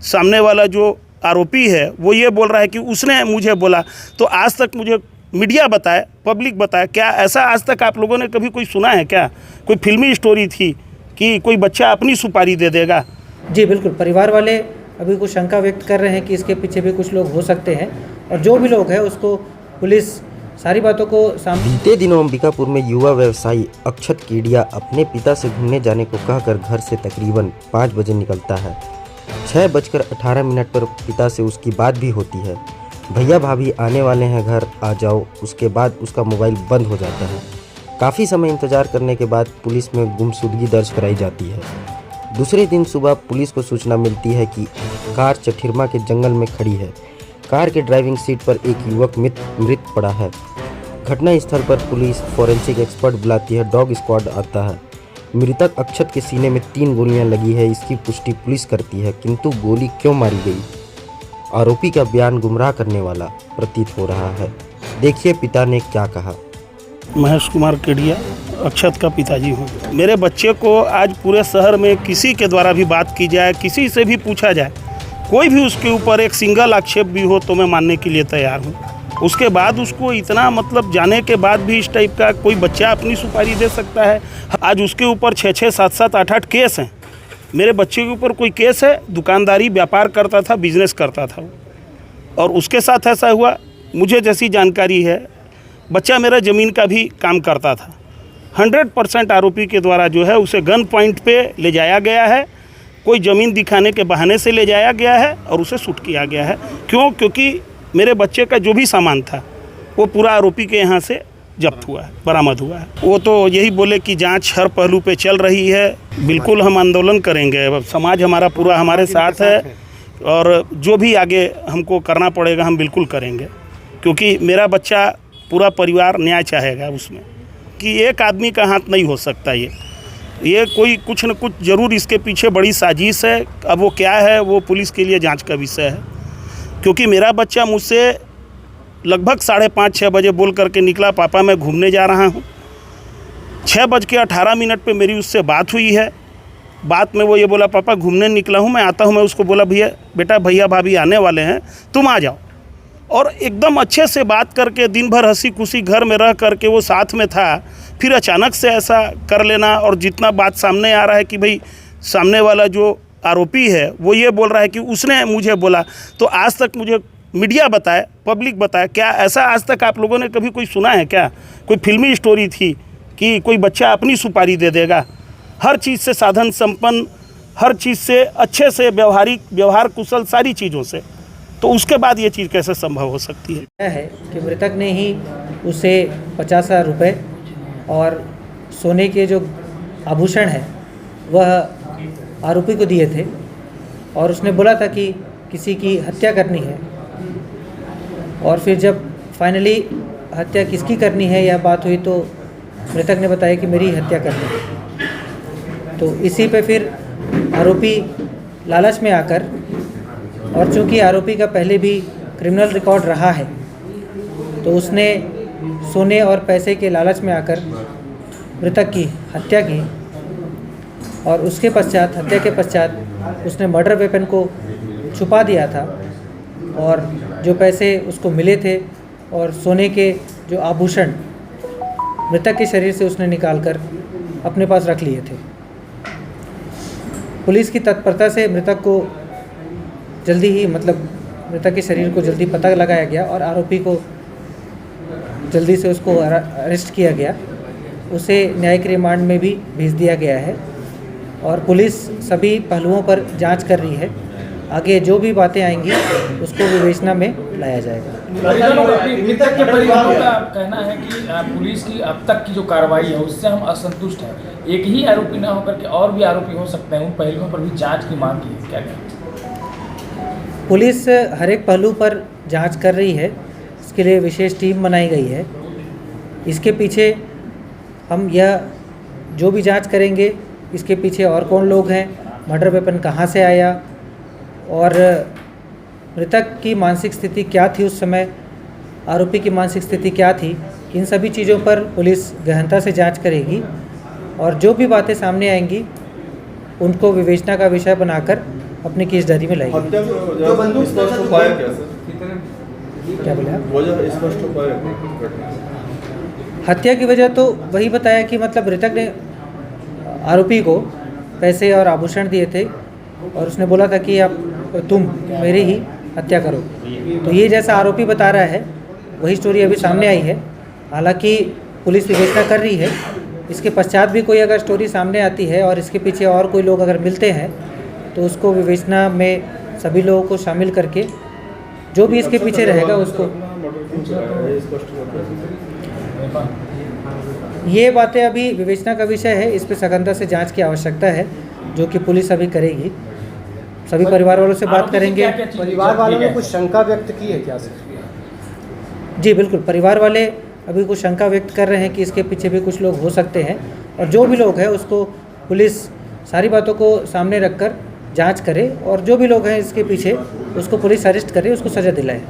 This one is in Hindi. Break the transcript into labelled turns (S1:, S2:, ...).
S1: सामने वाला जो आरोपी है वो ये बोल रहा है कि उसने मुझे बोला। तो आज तक मुझे मीडिया बताए, पब्लिक बताए, क्या ऐसा आज तक आप लोगों ने कभी कोई सुना है क्या? कोई फिल्मी स्टोरी थी कि कोई बच्चा अपनी सुपारी दे देगा?
S2: जी बिल्कुल, परिवार वाले अभी कुछ शंका व्यक्त कर रहे हैं कि इसके पीछे भी कुछ लोग हो सकते हैं, और जो भी लोग हैं उसको पुलिस सारी बातों को
S3: बीते दिनों अंबिकापुर में युवा व्यवसायी अक्षत केडिया अपने पिता से घूमने जाने को कहकर घर से तकरीबन 5 बजे निकलता है। 6:18 पर पिता से उसकी बात भी होती है, भैया भाभी आने वाले हैं, घर आ जाओ। उसके बाद उसका मोबाइल बंद हो जाता है। काफ़ी समय इंतजार करने के बाद पुलिस में गुमशुदगी दर्ज कराई जाती है। दूसरे दिन सुबह पुलिस को सूचना मिलती है कि कार चठिरमा के जंगल में खड़ी है। कार के ड्राइविंग सीट पर एक युवक मृत पड़ा है। घटना स्थल पर पुलिस फॉरेंसिक एक्सपर्ट बुलाती है, डॉग स्क्वाड आता है। मृतक अक्षत के सीने में 3 गोलियां लगी है, इसकी पुष्टि पुलिस करती है, किंतु गोली क्यों मारी गई, आरोपी का बयान गुमराह करने वाला प्रतीत हो रहा है। देखिए पिता ने क्या कहा।
S1: महेश कुमार केडिया अक्षत का पिताजी हूँ। मेरे बच्चे को आज पूरे शहर में किसी के द्वारा भी बात की जाए, किसी से भी पूछा जाए, कोई भी उसके ऊपर एक सिंगल आक्षेप भी हो तो मैं मानने के लिए तैयार हूँ। उसके बाद उसको इतना जाने के बाद भी इस टाइप का कोई बच्चा अपनी सुपारी दे सकता है? आज उसके ऊपर 6-6, 7-7, 8-8 केस हैं। मेरे बच्चे के ऊपर कोई केस है? दुकानदारी, व्यापार करता था, बिजनेस करता था, और उसके साथ ऐसा हुआ। मुझे जैसी जानकारी है, बच्चा मेरा ज़मीन का भी काम करता था। 100% आरोपी के द्वारा जो है उसे गन पॉइंट पे ले जाया गया है, कोई ज़मीन दिखाने के बहाने से ले जाया गया है और उसे शूट किया गया है। क्यों? क्योंकि मेरे बच्चे का जो भी सामान था वो पूरा आरोपी के यहाँ से जब्त हुआ है, बरामद हुआ है। वो तो यही बोले कि जांच हर पहलू पे चल रही है। बिल्कुल हम आंदोलन करेंगे, समाज हमारा पूरा हमारे साथ है, और जो भी आगे हमको करना पड़ेगा हम बिल्कुल करेंगे, क्योंकि मेरा बच्चा, पूरा परिवार न्याय चाहेगा उसमें, कि एक आदमी का हाथ नहीं हो सकता। ये कोई कुछ न कुछ ज़रूर इसके पीछे बड़ी साजिश है। अब वो क्या है वो पुलिस के लिए जांच का विषय है, क्योंकि मेरा बच्चा मुझसे लगभग 5:30-6 बजे बोल करके निकला, पापा मैं घूमने जा रहा हूँ। 6:18 पे मेरी उससे बात हुई है। बात में वो ये बोला, पापा घूमने निकला हूँ, मैं आता हूँ। मैं उसको बोला, बेटा भैया भाभी आने वाले हैं, तुम आ जाओ। और एकदम अच्छे से बात करके दिन भर हंसी खुशी घर में रह करके वो साथ में था। फिर अचानक से ऐसा कर लेना, और जितना बात सामने आ रहा है कि भाई सामने वाला जो आरोपी है वो ये बोल रहा है कि उसने मुझे बोला। तो आज तक मुझे मीडिया बताए, पब्लिक बताए, क्या ऐसा आज तक आप लोगों ने कभी कोई सुना है क्या? कोई फिल्मी स्टोरी थी कि कोई बच्चा अपनी सुपारी दे देगा? हर चीज़ से साधन संपन्न, हर चीज़ से अच्छे से व्यवहार कुशल, सारी चीज़ों से, तो उसके बाद ये चीज़ कैसे संभव हो सकती है?
S2: यह है कि मृतक ने ही उसे 50,000 रुपये और सोने के जो आभूषण है वह आरोपी को दिए थे, और उसने बोला था कि किसी की हत्या करनी है। और फिर जब फाइनली हत्या किसकी करनी है यह बात हुई तो मृतक ने बताया कि मेरी हत्या करनी है। तो इसी पे फिर आरोपी लालच में आकर, और चूंकि आरोपी का पहले भी क्रिमिनल रिकॉर्ड रहा है, तो उसने सोने और पैसे के लालच में आकर मृतक की हत्या की, और उसके पश्चात, हत्या के पश्चात उसने मर्डर वेपन को छुपा दिया था, और जो पैसे उसको मिले थे और सोने के जो आभूषण मृतक के शरीर से उसने निकालकर अपने पास रख लिए थे। पुलिस की तत्परता से मृतक को जल्दी ही, मृतक के शरीर को जल्दी पता लगाया गया, और आरोपी को जल्दी से उसको अरेस्ट किया गया। उसे न्यायिक रिमांड में भी भेज दिया गया है, और पुलिस सभी पहलुओं पर जांच कर रही है। आगे जो भी बातें आएंगी उसको विवेचना में लाया जाएगा।
S4: मृतक के परिवार का कहना है कि पुलिस की अब तक की जो कार्रवाई है उससे हम असंतुष्ट हैं। एक ही आरोपी न होकर के और भी आरोपी हो सकते हैं, उन पहलुओं पर भी जांच की मांग की है। क्या कहते?
S2: पुलिस हर एक पहलू पर जांच कर रही है, इसके लिए विशेष टीम बनाई गई है। इसके पीछे हम यह जो भी जांच करेंगे, इसके पीछे और कौन लोग हैं, मर्डर वेपन कहाँ से आया, और मृतक की मानसिक स्थिति क्या थी उस समय, आरोपी की मानसिक स्थिति क्या थी, इन सभी चीज़ों पर पुलिस गहनता से जांच करेगी, और जो भी बातें सामने आएंगी उनको विवेचना का विषय बनाकर अपनी केस डायरी में लाई गई।
S5: हत्या जो बंदूक स्पष्ट हो पाया क्या सर?
S2: क्या बोले आप?
S5: वजह स्पष्ट हो पाया घटना?
S2: हत्या की वजह तो वही बताया कि मतलब मृतक ने आरोपी को पैसे और आभूषण दिए थे और उसने बोला था कि आप तुम मेरी ही हत्या करो। तो ये जैसा आरोपी बता रहा है वही स्टोरी अभी सामने आई है। हालांकि पुलिस विवेचना कर रही है, इसके पश्चात भी कोई अगर स्टोरी सामने आती है और इसके पीछे और कोई लोग अगर मिलते हैं तो उसको विवेचना में सभी लोगों को शामिल करके जो भी इसके पीछे रहेगा उसको। ये बातें अभी विवेचना का विषय है, इस पर सघनता से जांच की आवश्यकता है जो कि पुलिस अभी करेगी। सभी परिवार वालों से बात करेंगे।
S6: परिवार वालों ने कुछ शंका व्यक्त की है क्या सर?
S2: जी बिल्कुल, परिवार वाले अभी कुछ शंका व्यक्त कर रहे हैं कि इसके पीछे भी कुछ लोग हो सकते हैं और जो भी लोग हैं उसको पुलिस सारी बातों को सामने रखकर जांच करे और जो भी लोग हैं इसके पीछे उसको पुलिस अरेस्ट करे, उसको सज़ा दिलाए।